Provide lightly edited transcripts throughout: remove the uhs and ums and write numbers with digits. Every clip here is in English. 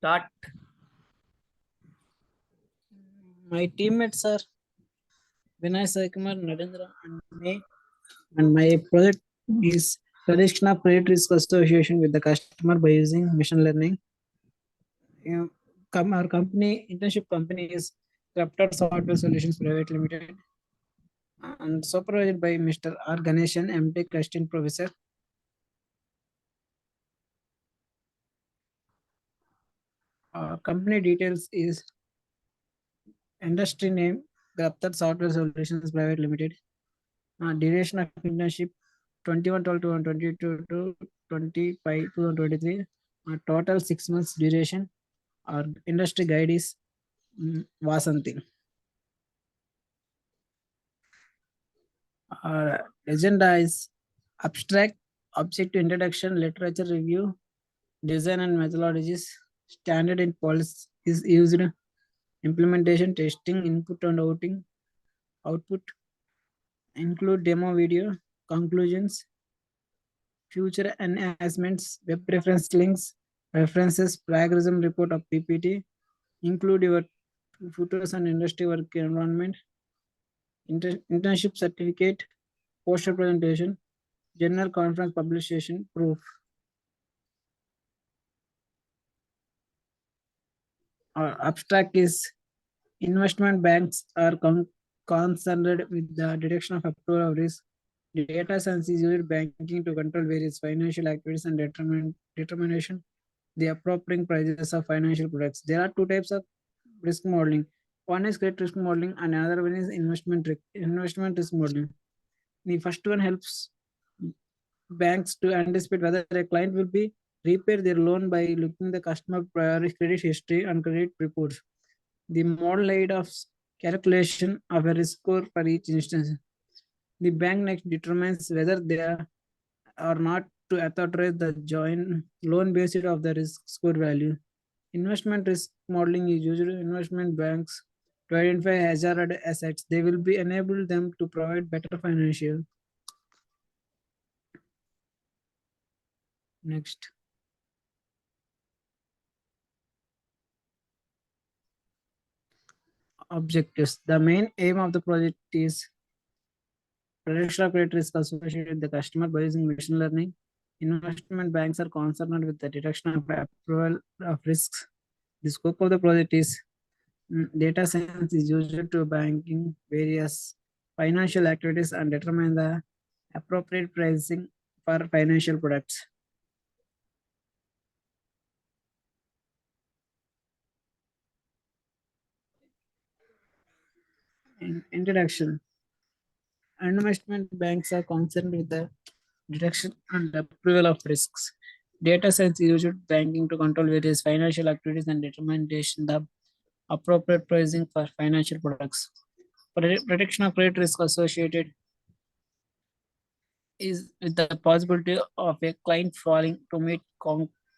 Start. My teammates are Vinay Saikumar, Narendra, and May. And my project is prediction of credit risk association with the customer by using machine learning. Our company, internship company is Raptor Software Solutions Private Limited and supervised by Mr. R. Ganeshan, MTech Assistant Professor. Company details is industry name Raptor Software Solutions Private Limited. Duration of internship 21/12/2022 to 25/2023. Total 6 months duration. Our industry guide is Vasanti. Our agenda is abstract, objective introduction, literature review, design and methodologies, standard in policy is used, implementation, testing, input and output, include demo video, conclusions, future enhancements, web reference links, references, plagiarism report of PPT, include your photos and industry work environment, internship certificate, poster presentation, journal conference publication, proof. Abstract is investment banks are concerned with the detection of approval of risk. Data science is used banking to control various financial activities and determination the appropriate prices of financial products. There are two types of risk modeling. One is credit risk modeling and another one is investment risk modeling. The first one helps banks to anticipate whether a client will be repay their loan by looking the customer prior credit history and credit reports. The model aid of calculation of a risk score for each instance. The bank next determines whether they are not to authorize the joint loan based of the risk score value. Investment risk modeling is usually investment banks to identify hazard assets. They will be enable them to provide better financial. Next. Objectives. The main aim of the project is prediction of credit risk associated with the customer by using machine learning. Investment banks are concerned with the detection of approval of risks. The scope of the project is data science is used to banking various financial activities and determine the appropriate pricing for financial products. Introduction. Investment banks are concerned with the detection and approval of risks. Data science is used banking to control various financial activities and determination the appropriate pricing for financial products. Protection of credit risk associated is with the possibility of a client falling to meet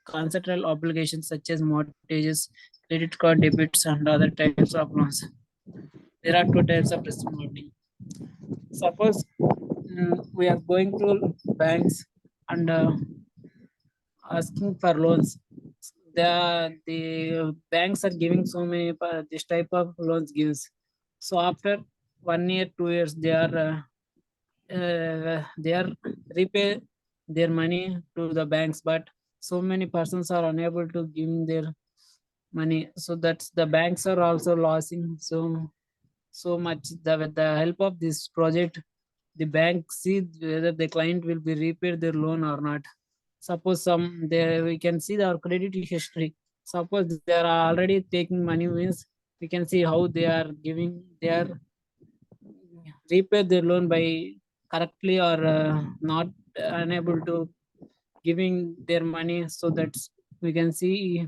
contractual obligations such as mortgages, credit card debits, and other types of loans. There are two types of risk modeling. Suppose we are going to banks and asking for loans. The banks are giving so many this type of loans gives. So after 1 year, 2 years, they are repay their money to the banks, but so many persons are unable to give their money. So that's the banks are also losing so much. With the help of this project, the bank see whether the client will be repaid their loan or not. Suppose we can see our credit history. Suppose they are already taking money means we can see how they are repay their loan by correctly or not unable to giving their money. So that we can see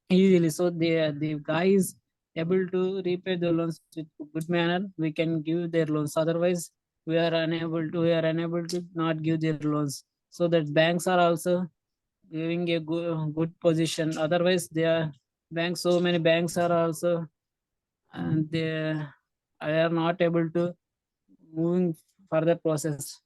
easily. So the guy is able to repay the loans with good manner. We can give their loans. Otherwise, we are unable to not give their loans. So that banks are also giving a good position. Otherwise, so many banks are also and they are not able to moving further process.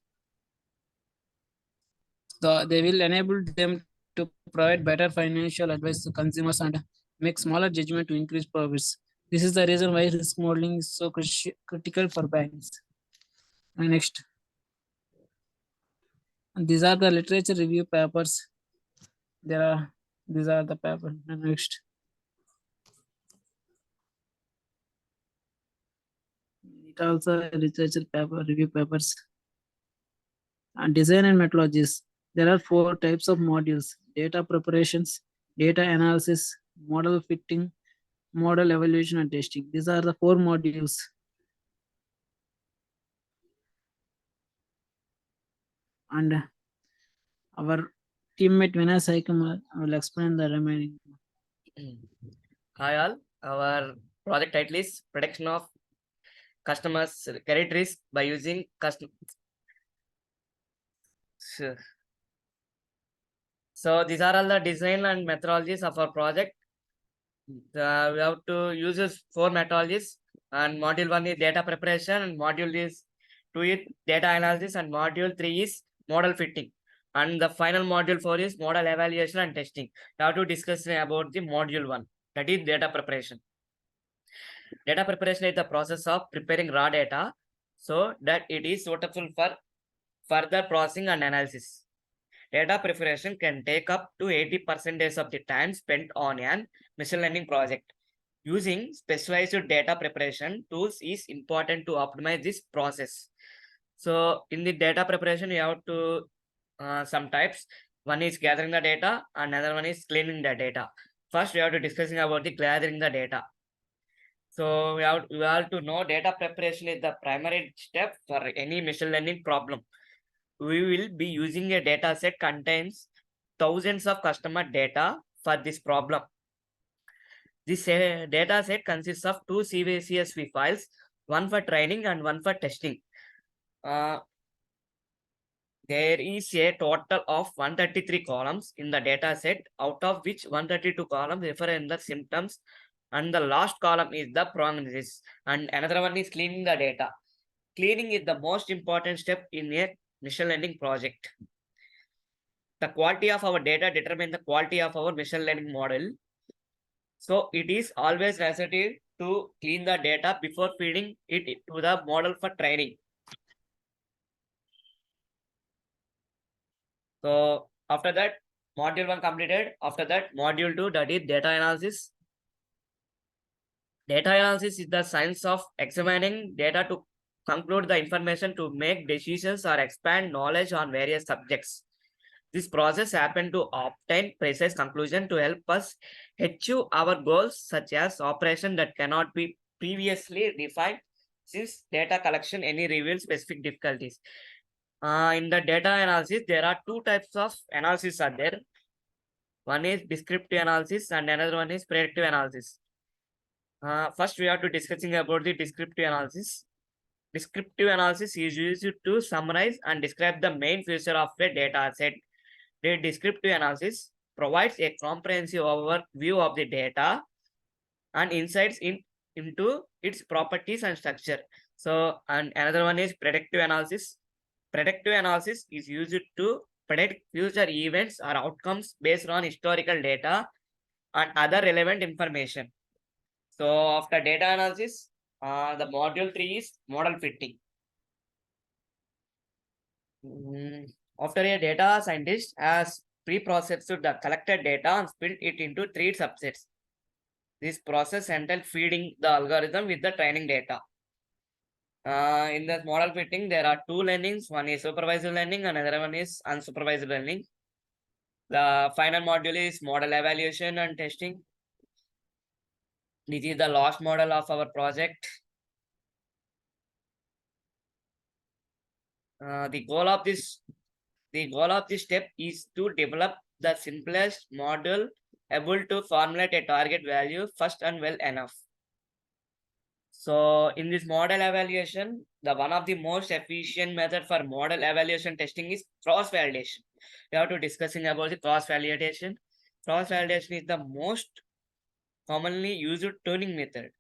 So they will enable them to provide better financial advice to consumers and make smaller judgment to increase profits. This is the reason why risk modeling is so critical for banks. And next, and these are the literature review papers. These are the papers. And next, it also literature paper review papers. And design and methodologies. There are 4 types of modules: data preparations, data analysis, model fitting, model evaluation and testing. These are the 4 modules. And our teammate Vinay Saikumar will explain the remaining. Hi all, our project title is Protection of Customers' Credit Risk by using custom. So these are all the design and methodologies of our project. We have to use this 4 methodologies, and module 1 is data preparation, and module 2 is data analysis, and module 3 is model fitting, and the final module 4 is model evaluation and testing. We have to discuss about the module 1, that is data preparation. Data preparation is the process of preparing raw data so that it is suitable for further processing and analysis. Data preparation can take up to 80% of the time spent on an machine learning project. Using specialized data preparation tools is important to optimize this process. So in the data preparation, you have to some types. One is gathering the data, another one is cleaning the data. First, we have to discussing about the gathering the data. So we have to know data preparation is the primary step for any machine learning problem. We will be using a data set contains thousands of customer data for this problem. This data set consists of 2 CSV files, one for training and one for testing. There is a total of 133 columns in the data set, out of which 132 columns refer in the symptoms, and the last column is the prognosis, and another one is cleaning the data. Cleaning is the most important step in a machine learning project. The quality of our data determines the quality of our machine learning model. So it is always necessary to clean the data before feeding it to the model for training. So after that, module 1 completed. After that, module 2, that is data analysis. Data analysis is the science of examining data to conclude the information to make decisions or expand knowledge on various subjects. This process happens to obtain precise conclusion to help us achieve our goals, such as operation that cannot be previously defined, since data collection any reveals specific difficulties. In the data analysis, there are 2 types of analysis are there. One is descriptive analysis and another one is predictive analysis. First, we have to discussing about the descriptive analysis. Descriptive analysis is used to summarize and describe the main feature of a data set. The descriptive analysis provides a comprehensive overview of the data and insights into its properties and structure. So, and another one is predictive analysis. Predictive analysis is used to predict future events or outcomes based on historical data and other relevant information. So after data analysis, the module 3 is model fitting. After a data scientist has pre-processed the collected data and split it into 3 subsets. This process entails feeding the algorithm with the training data. In the model fitting, there are 2 learnings. One is supervised learning, another one is unsupervised learning. The final module is model evaluation and testing. This is the last model of our project. The goal of this step is to develop the simplest model able to formulate a target value fast and well enough. So in this model evaluation, the one of the most efficient method for model evaluation testing is cross validation. We have to discussing about the cross validation. Cross validation is the most commonly used tuning method.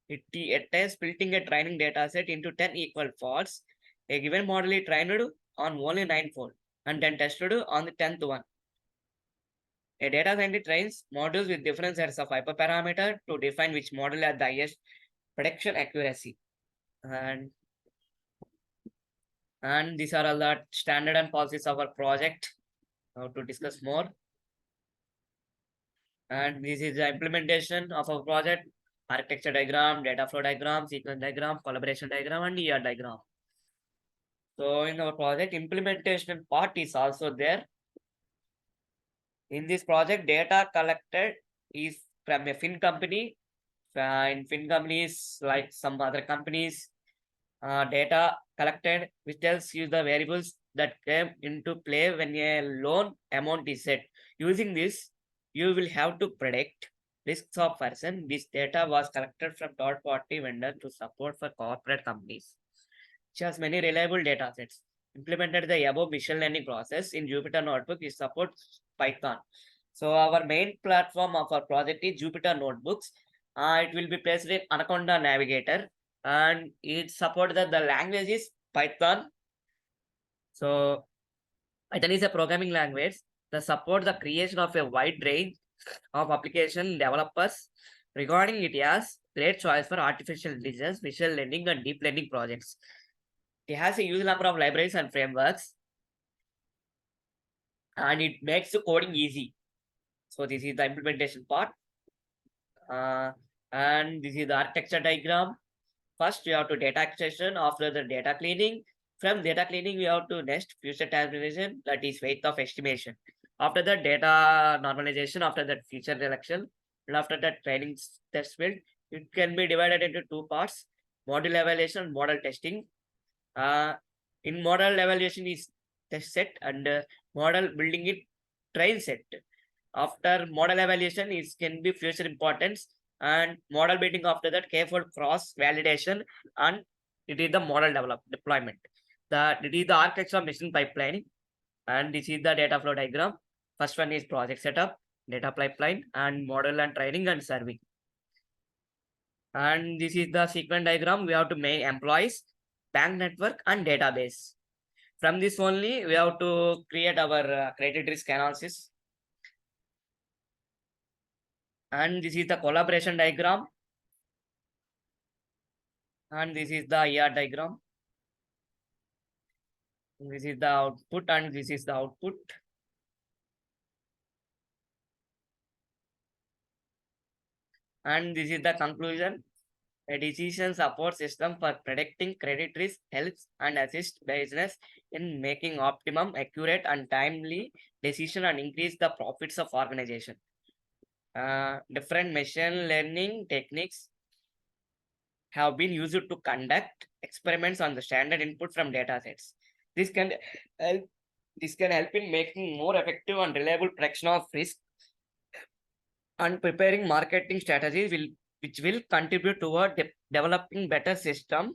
It entails splitting a training data set into 10 equal parts. A given model is trained on only 9 fold and then tested on the 10th one. A data scientist trains modules with different sets of hyperparameter to define which model has the highest prediction accuracy. And these are all the standard and policies of our project. Now to discuss more. And this is the implementation of our project: architecture diagram, data flow diagram, sequence diagram, collaboration diagram, and ER diagram. So in our project, implementation part is also there. In this project, data collected is from a fin company. In fin companies, like some other companies, data collected which tells you the variables that came into play when a loan amount is set. Using this, you will have to predict risks of person. This data was collected from third-party vendor to support for corporate companies, which has many reliable data sets. Implemented the above machine learning process in Jupyter Notebook. It supports Python. So our main platform of our project is Jupyter Notebooks. It will be placed in Anaconda Navigator, and it supports that the language is Python. So Python is a programming language that supports the creation of a wide range of application developers. Regarding it as great choice for artificial intelligence, machine learning, and deep learning projects. It has a huge number of libraries and frameworks, and it makes the coding easy. So this is the implementation part. And this is the architecture diagram. First, we have to data extraction. After the data cleaning, from data cleaning, we have to next future transformation, that is weight of estimation. After that, data normalization. After that, feature selection, and after that, training test build. It can be divided into two parts: model evaluation and model testing. In model evaluation is test set, and model building it train set. After model evaluation is can be future importance, and model building after that careful cross validation, and it is the model deployment. It is the architecture of machine pipeline, and this is the data flow diagram. First one is project setup, data pipeline, and model and training and serving. And this is the sequence diagram. We have to make employees, bank network, and database. From this only, we have to create our credit risk analysis. And this is the collaboration diagram. And this is the ER diagram. This is the output, and this is the output. And this is the conclusion. A decision support system for predicting credit risk helps and assists business in making optimum, accurate, and timely decision and increase the profits of organization. Different machine learning techniques have been used to conduct experiments on the standard input from data sets. This can help in making more effective and reliable prediction of risk and preparing marketing strategies which will contribute toward developing better system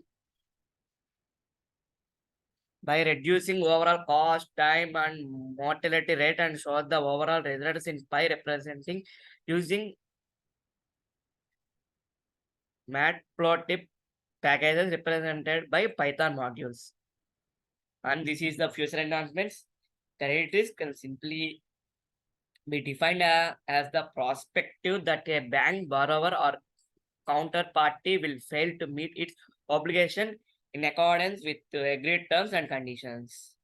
by reducing overall cost, time, and mortality rate, and show the overall results in by representing using matplotlib packages represented by Python modules. And this is the future enhancements. Credit risk can simply be defined as the prospective that a bank borrower or counterparty will fail to meet its obligation in accordance with the agreed terms and conditions.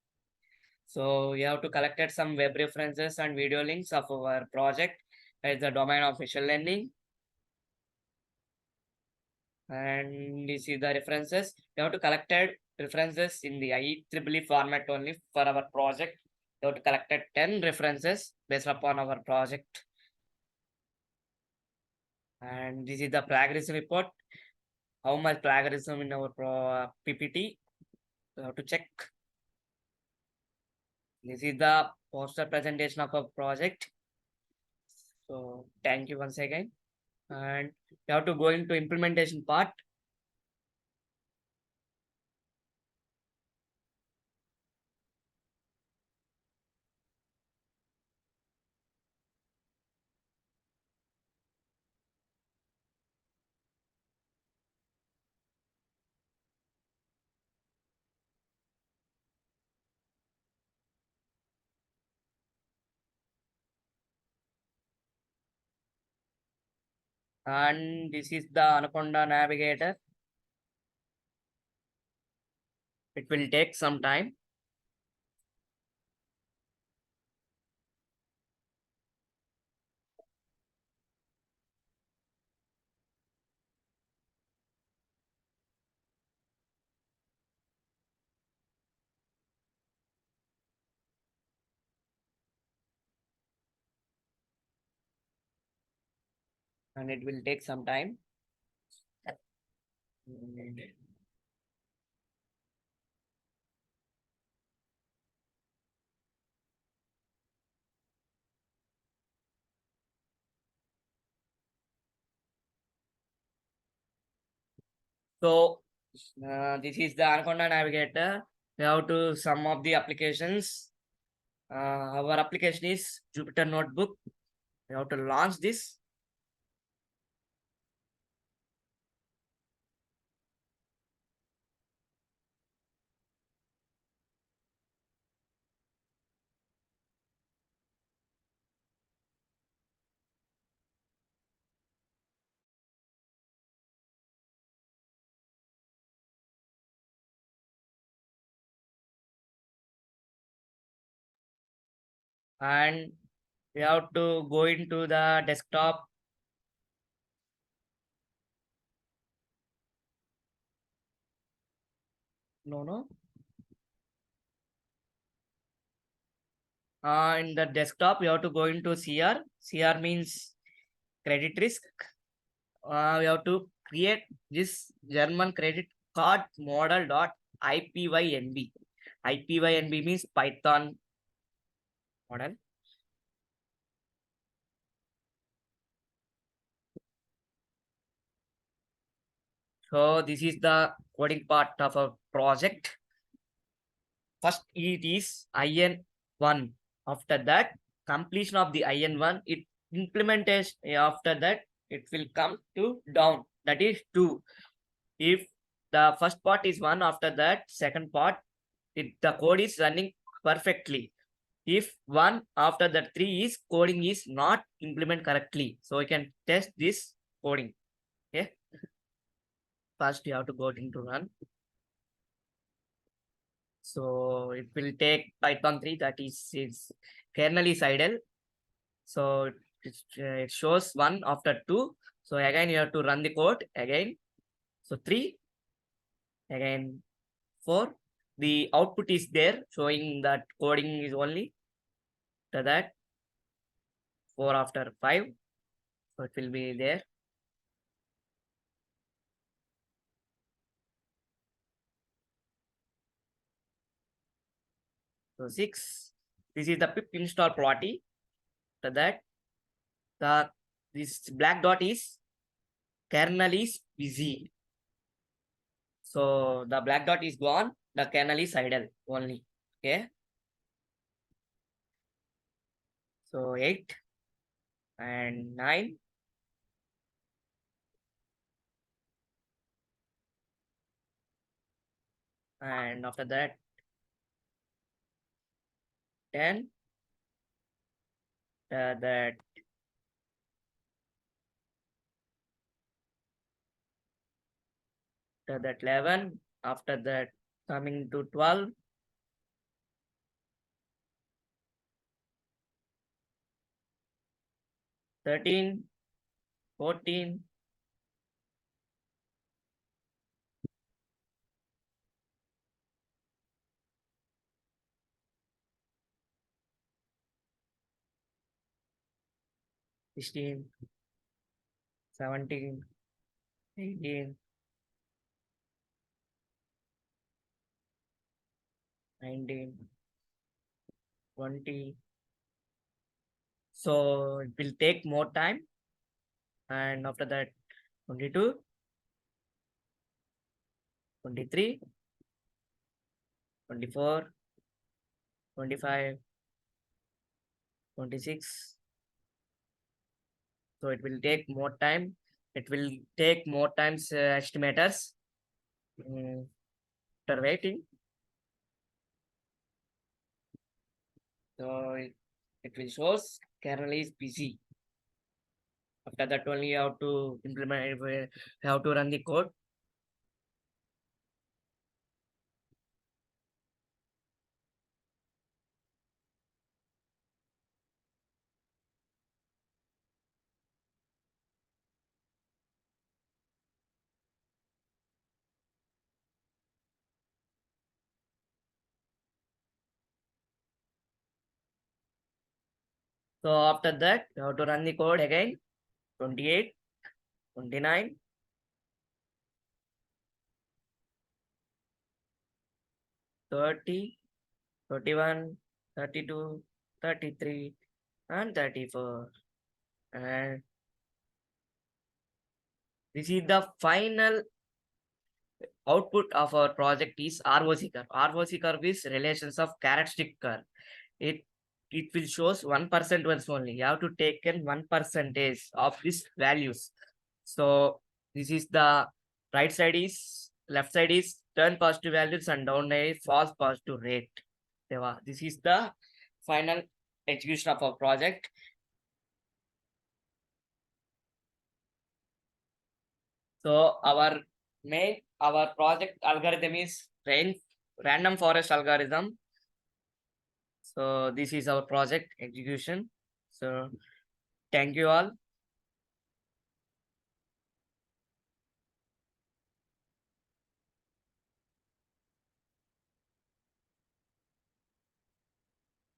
So you have to collect some web references and video links of our project as the domain of machine learning. And this is the references. You have to collect references in the IEEE format only for our project. You have to collect 10 references based upon our project. And this is the plagiarism report. How much plagiarism in our PPT? You have to check. This is the poster presentation of our project. So thank you once again. And you have to go into implementation part. And this is the Anaconda Navigator. It will take some time. And it will take some time. So this is the Anaconda Navigator. We have to sum of the applications. Our application is Jupyter Notebook. We have to launch this. And we have to go into the desktop. No. In the desktop, we have to go into CR. CR means credit risk. We have to create this German credit card model dot IPYNB. IPYNB means Python model. So this is the coding part of a project. First it is IN1. After that, completion of the IN1, it implementation after that, it will come to down. That is 2. If the first part is 1, after that, second part, the code is running perfectly. If 1 after that 3 is coding is not implement correctly. So we can test this coding. Okay. First you have to go into run. So it will take Python 3, that is its kernel is idle. So it shows 1 after 2. So again you have to run the code again. So 3, again 4. The output is there showing that coding is only to that 4 after 5. So it will be there. So 6. This is the pip install plotty. To that this black dot is kernel is busy. So the black dot is gone, the kernel is idle only. Okay. So 8 and 9. And after that 10. That that 11. After that coming to 12. 13. 14. 16. 17. 18. 19. 20. So it will take more time. And after that 22. 23. 24. 25. 26. So it will take more time. It will take more times estimators. After waiting. So it will shows kernel is busy. After that only you have to implement, you have to run the code. So after that, you have to run the code again. 28, 29, 30, 31, 32, 33, and 34. And this is the final output of our project is ROC curve. ROC curve is relations of characteristic curve. It will shows 1% once only. You have to take in 1% of these values. So this is the right side is, left side is turn positive values and down side is false positive rate. This is the final execution of our project. So our project algorithm is random forest algorithm. So this is our project execution. So thank you all.